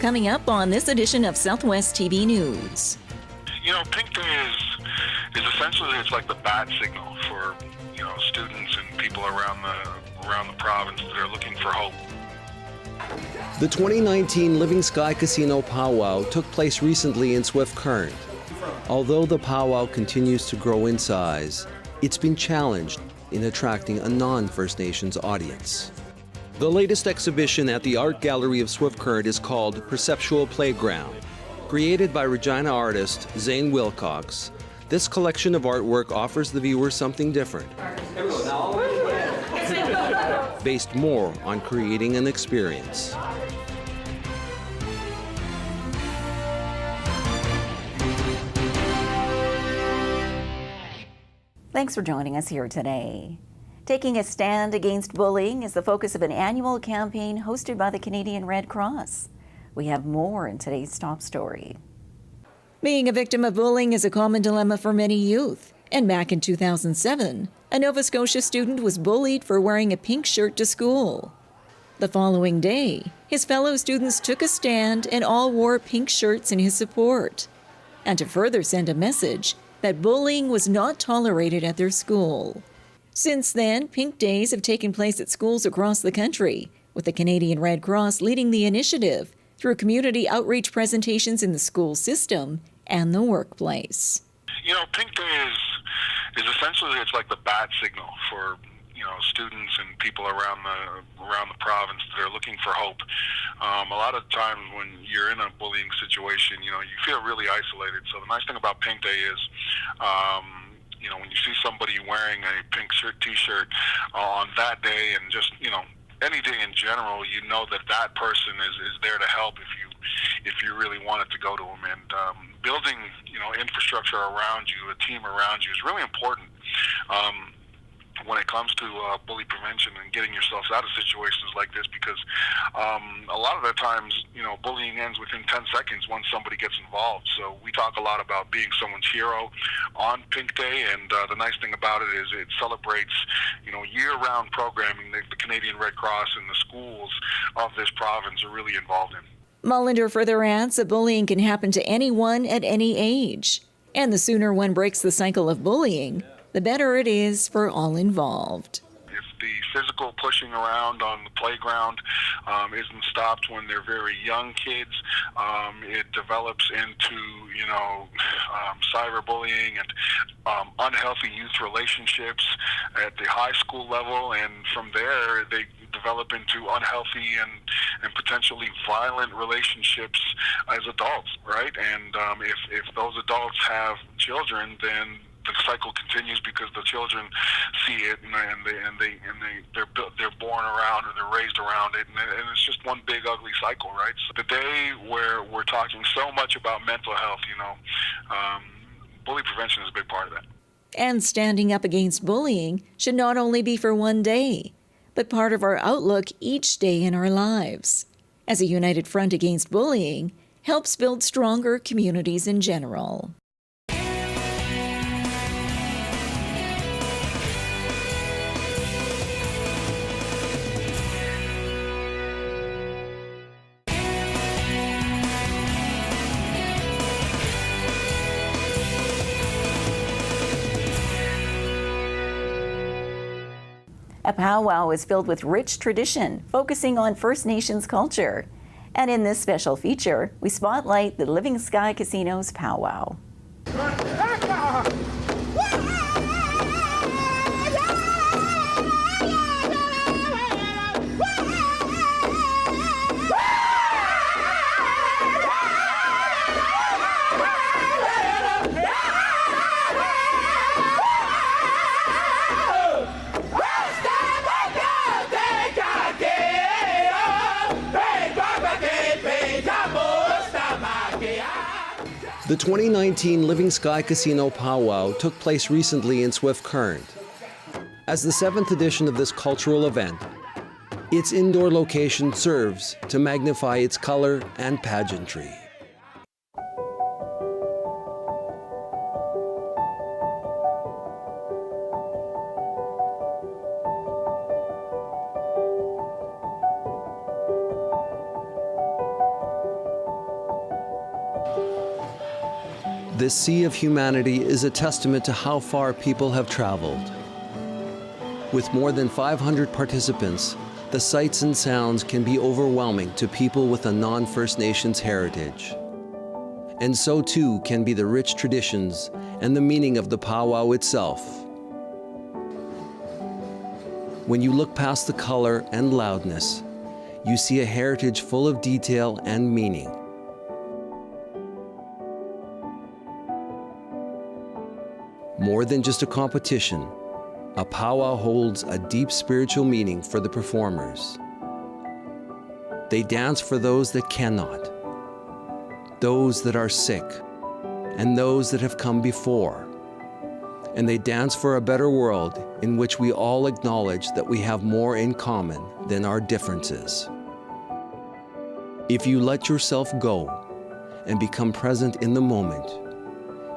coming up on this edition of Southwest TV News. You know, Pink Day is essentially, it's like the bat signal for, you know, students and people around the province that are looking for hope. The 2019 Living Sky Casino powwow took place recently in Swift Current. Although the powwow continues to grow in size, it's been challenged in attracting a non-First Nations audience. The latest exhibition at the Art Gallery of Swift Current is called Perceptual Playground. Created by Regina artist Zane Wilcox, this collection of artwork offers the viewer something different, based more on creating an experience. Thanks for joining us here today. Taking a stand against bullying is the focus of an annual campaign hosted by the Canadian Red Cross. We have more in today's top story. Being a victim of bullying is a common dilemma for many youth. And back in 2007, a Nova Scotia student was bullied for wearing a pink shirt to school. The following day, his fellow students took a stand and all wore pink shirts in his support, and to further send a message that bullying was not tolerated at their school. Since then, Pink Days have taken place at schools across the country, with the Canadian Red Cross leading the initiative through community outreach presentations in the school system and the workplace. You know, Pink Day is essentially, it's like the bat signal for, you know, students and people around the province that are looking for hope. A lot of times when you're in a bullying situation, you know, you feel really isolated. So the nice thing about Pink Day is, you know, when you see somebody wearing a pink t-shirt on that day, and just, you know, any day in general, you know that that person is there to help if you really wanted to go to them. And building, you know, infrastructure around you, a team around you, is really important when it comes to bully prevention and getting yourselves out of situations like this, because a lot of the times, you know, bullying ends within 10 seconds once somebody gets involved. So we talk a lot about being someone's hero on Pink Day, and the nice thing about it is it celebrates, you know, year-round programming that the Canadian Red Cross and the schools of this province are really involved in. Mullender further adds that bullying can happen to anyone at any age, and the sooner one breaks the cycle of bullying, the better it is for all involved. If the physical pushing around on the playground isn't stopped when they're very young kids, it develops into, you know, cyberbullying and unhealthy youth relationships at the high school level, and from there they develop into unhealthy and potentially violent relationships as adults, right? And if those adults have children, then the cycle continues because the children see it and they're born around, or they're raised around it, and it's just one big ugly cycle, right? So the day where we're talking so much about mental health, you know, bully prevention is a big part of that. And standing up against bullying should not only be for one day, but part of our outlook each day in our lives, as a united front against bullying helps build stronger communities in general. A powwow is filled with rich tradition, focusing on First Nations culture. And in this special feature, we spotlight the Living Sky Casino's powwow. The 2019 Living Sky Casino powwow took place recently in Swift Current. As the 7th edition of this cultural event, its indoor location serves to magnify its color and pageantry. This sea of humanity is a testament to how far people have traveled. With more than 500 participants, the sights and sounds can be overwhelming to people with a non-First Nations heritage. And so too can be the rich traditions and the meaning of the powwow itself. When you look past the color and loudness, you see a heritage full of detail and meaning. More than just a competition, a powwow holds a deep spiritual meaning for the performers. They dance for those that cannot, those that are sick, and those that have come before. And they dance for a better world in which we all acknowledge that we have more in common than our differences. If you let yourself go and become present in the moment,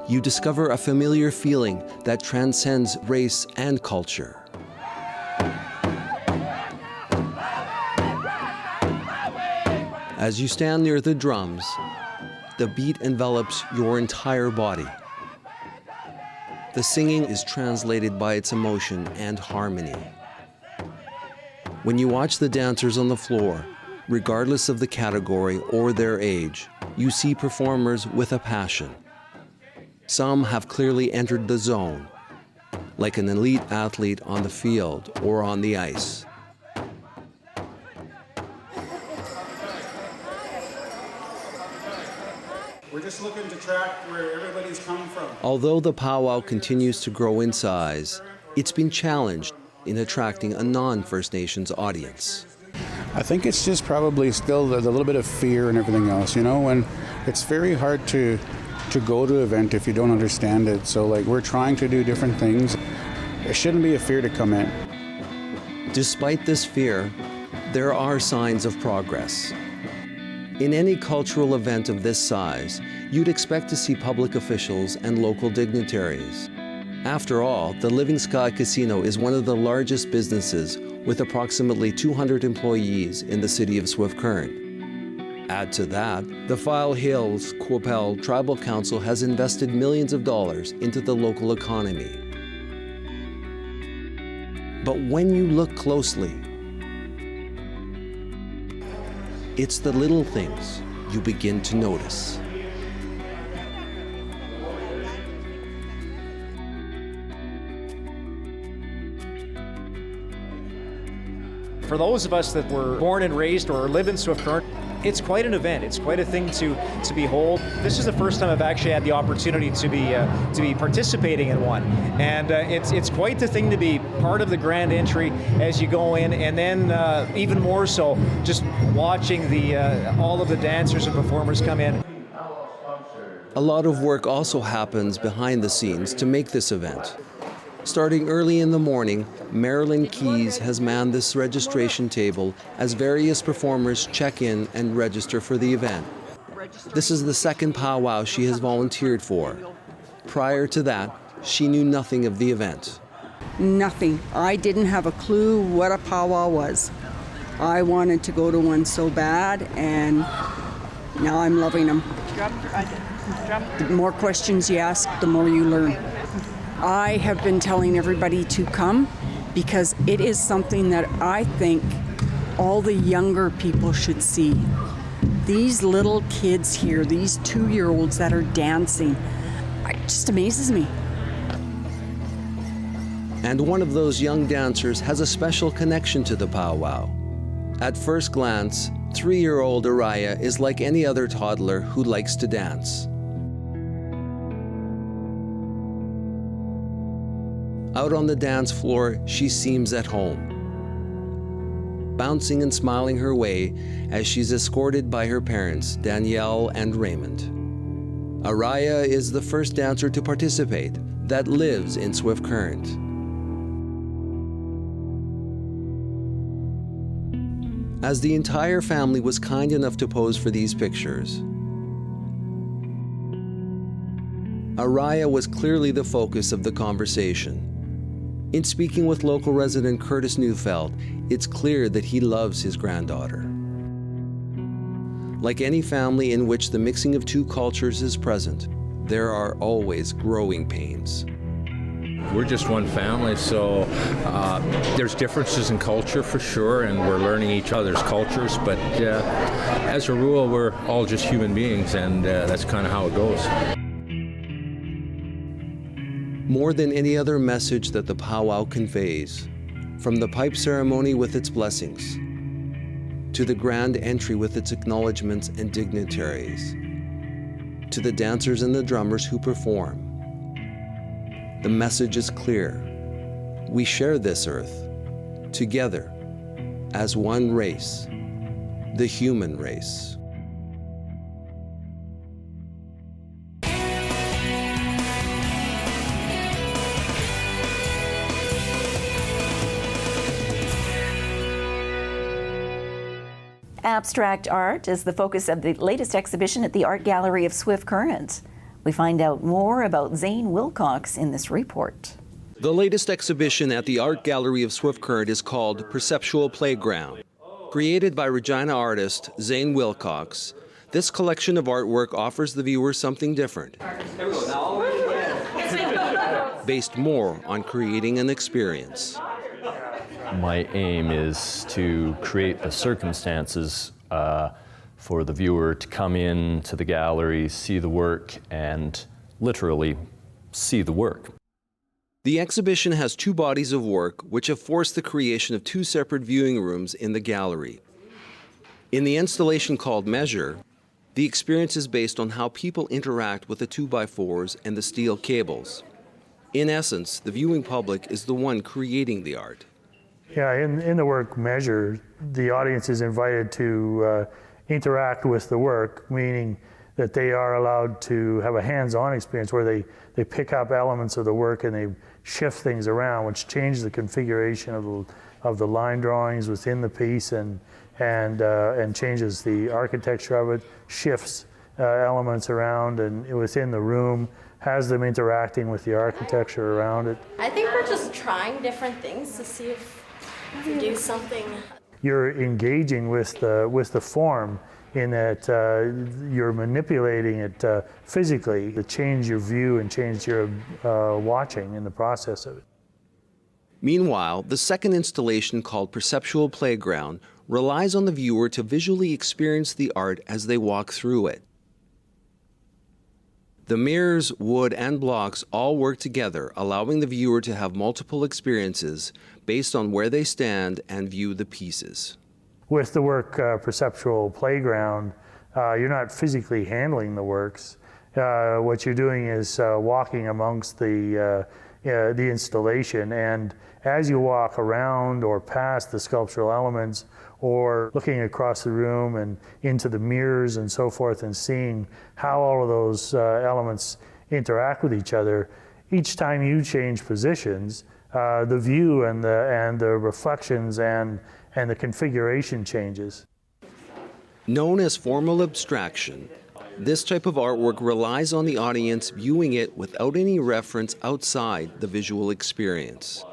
you discover a familiar feeling that transcends race and culture. As you stand near the drums, the beat envelops your entire body. The singing is translated by its emotion and harmony. When you watch the dancers on the floor, regardless of the category or their age, you see performers with a passion. Some have clearly entered the zone, like an elite athlete on the field or on the ice. We're just looking to track where everybody's come from. Although the powwow continues to grow in size, it's been challenged in attracting a non-First Nations audience. I think it's just probably still the little bit of fear and everything else, you know, and it's very hard to go to an event if you don't understand it. So like we're trying to do different things. It shouldn't be a fear to come in. Despite this fear, there are signs of progress. In any cultural event of this size, you'd expect to see public officials and local dignitaries. After all, the Living Sky Casino is one of the largest businesses with approximately 200 employees in the city of Swift Current. Add to that, the File Hills Qu'Appelle Tribal Council has invested millions of dollars into the local economy. But when you look closely, it's the little things you begin to notice. For those of us that were born and raised or live in Swift Current, it's quite an event. It's quite a thing to behold. This is the first time I've actually had the opportunity to be participating in one, and it's quite the thing to be part of the grand entry as you go in, and then even more so, just watching all of the dancers and performers come in. A lot of work also happens behind the scenes to make this event. Starting early in the morning, Marilyn Keys has manned this registration table as various performers check in and register for the event. This is the second powwow she has volunteered for. Prior to that, she knew nothing of the event. Nothing. I didn't have a clue what a powwow was. I wanted to go to one so bad, and now I'm loving them. The more questions you ask, the more you learn. I have been telling everybody to come because it is something that I think all the younger people should see. These little kids here, these 2-year-olds that are dancing, it just amazes me. And one of those young dancers has a special connection to the powwow. At first glance, 3-year-old Araya is like any other toddler who likes to dance. Out on the dance floor, she seems at home, bouncing and smiling her way as she's escorted by her parents, Danielle and Raymond. Araya is the first dancer to participate that lives in Swift Current. As the entire family was kind enough to pose for these pictures, Araya was clearly the focus of the conversation. In speaking with local resident Curtis Neufeld, it's clear that he loves his granddaughter. Like any family in which the mixing of two cultures is present, there are always growing pains. We're just one family, so there's differences in culture for sure, and we're learning each other's cultures, but as a rule, we're all just human beings, and that's kind of how it goes. More than any other message that the powwow conveys, from the pipe ceremony with its blessings, to the grand entry with its acknowledgements and dignitaries, to the dancers and the drummers who perform, the message is clear. We share this earth together as one race, the human race. Abstract art is the focus of the latest exhibition at the Art Gallery of Swift Current. We find out more about Zane Wilcox in this report. The latest exhibition at the Art Gallery of Swift Current is called Perceptual Playground. Created by Regina artist Zane Wilcox, this collection of artwork offers the viewer something different, based more on creating an experience. My aim is to create the circumstances for the viewer to come in to the gallery, see the work, and literally see the work. The exhibition has two bodies of work which have forced the creation of two separate viewing rooms in the gallery. In the installation called Measure, the experience is based on how people interact with the 2x4s and the steel cables. In essence, the viewing public is the one creating the art. Yeah, in the work Measure, the audience is invited to interact with the work, meaning that they are allowed to have a hands-on experience where they pick up elements of the work and they shift things around, which change the configuration of the line drawings within the piece and changes the architecture of it, shifts elements around and within the room, has them interacting with the architecture around it. I think we're just trying different things to see if we can do something. You're engaging with the form in that you're manipulating it physically to change your view and change your watching in the process of it. Meanwhile, the second installation called Perceptual Playground relies on the viewer to visually experience the art as they walk through it. The mirrors, wood, and blocks all work together, allowing the viewer to have multiple experiences based on where they stand and view the pieces. With the work Perceptual Playground, you're not physically handling the works. What you're doing is walking amongst the installation, and as you walk around or past the sculptural elements or looking across the room and into the mirrors and so forth and seeing how all of those elements interact with each other, each time you change positions, the view and the reflections and the configuration changes. Known as formal abstraction, this type of artwork relies on the audience viewing it without any reference outside the visual experience.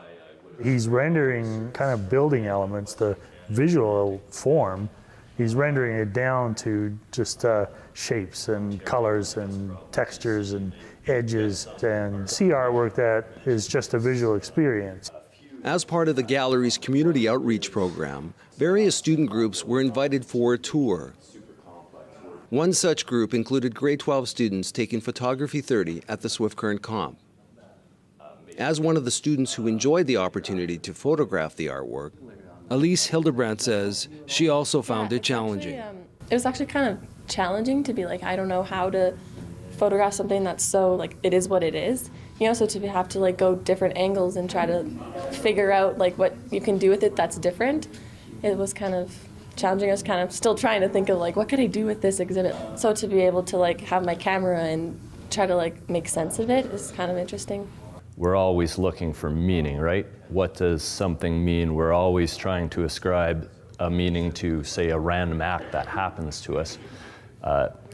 He's rendering kind of building elements, the visual form. He's rendering it down to just shapes and colors and textures and edges, and see artwork that is just a visual experience. As part of the gallery's community outreach program, various student groups were invited for a tour. One such group included grade 12 students taking Photography 30 at the Swift Current Comp. As one of the students who enjoyed the opportunity to photograph the artwork, Elise Hildebrandt says she also found it challenging. It was actually kind of challenging to be like, I don't know how to photograph something that's so, like, it is what it is. You know, so to have to, like, go different angles and try to figure out, like, what you can do with it that's different, it was kind of challenging. I was kind of still trying to think of, like, what could I do with this exhibit? So to be able to, like, have my camera and try to, like, make sense of it is kind of interesting. We're always looking for meaning, right? What does something mean? We're always trying to ascribe a meaning to, say, a random act that happens to us.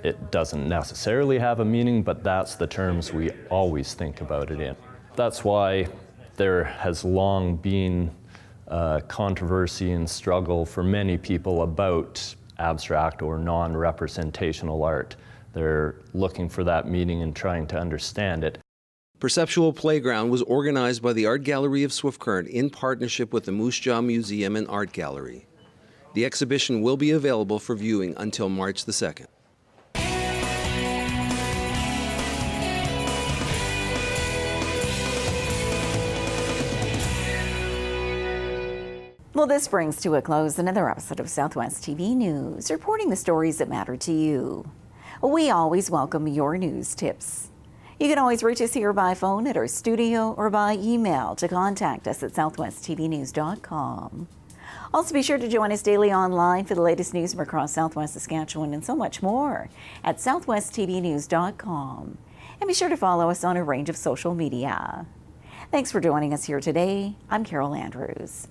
It doesn't necessarily have a meaning, but that's the terms we always think about it in. That's why there has long been controversy and struggle for many people about abstract or non-representational art. They're looking for that meaning and trying to understand it. Perceptual Playground was organized by the Art Gallery of Swift Current in partnership with the Moose Jaw Museum and Art Gallery. The exhibition will be available for viewing until March the 2nd. Well, this brings to a close another episode of Southwest TV News, reporting the stories that matter to you. We always welcome your news tips. You can always reach us here by phone at our studio or by email to contact us at southwesttvnews.com. Also, be sure to join us daily online for the latest news from across Southwest Saskatchewan and so much more at southwesttvnews.com. And be sure to follow us on a range of social media. Thanks for joining us here today. I'm Carol Andrews.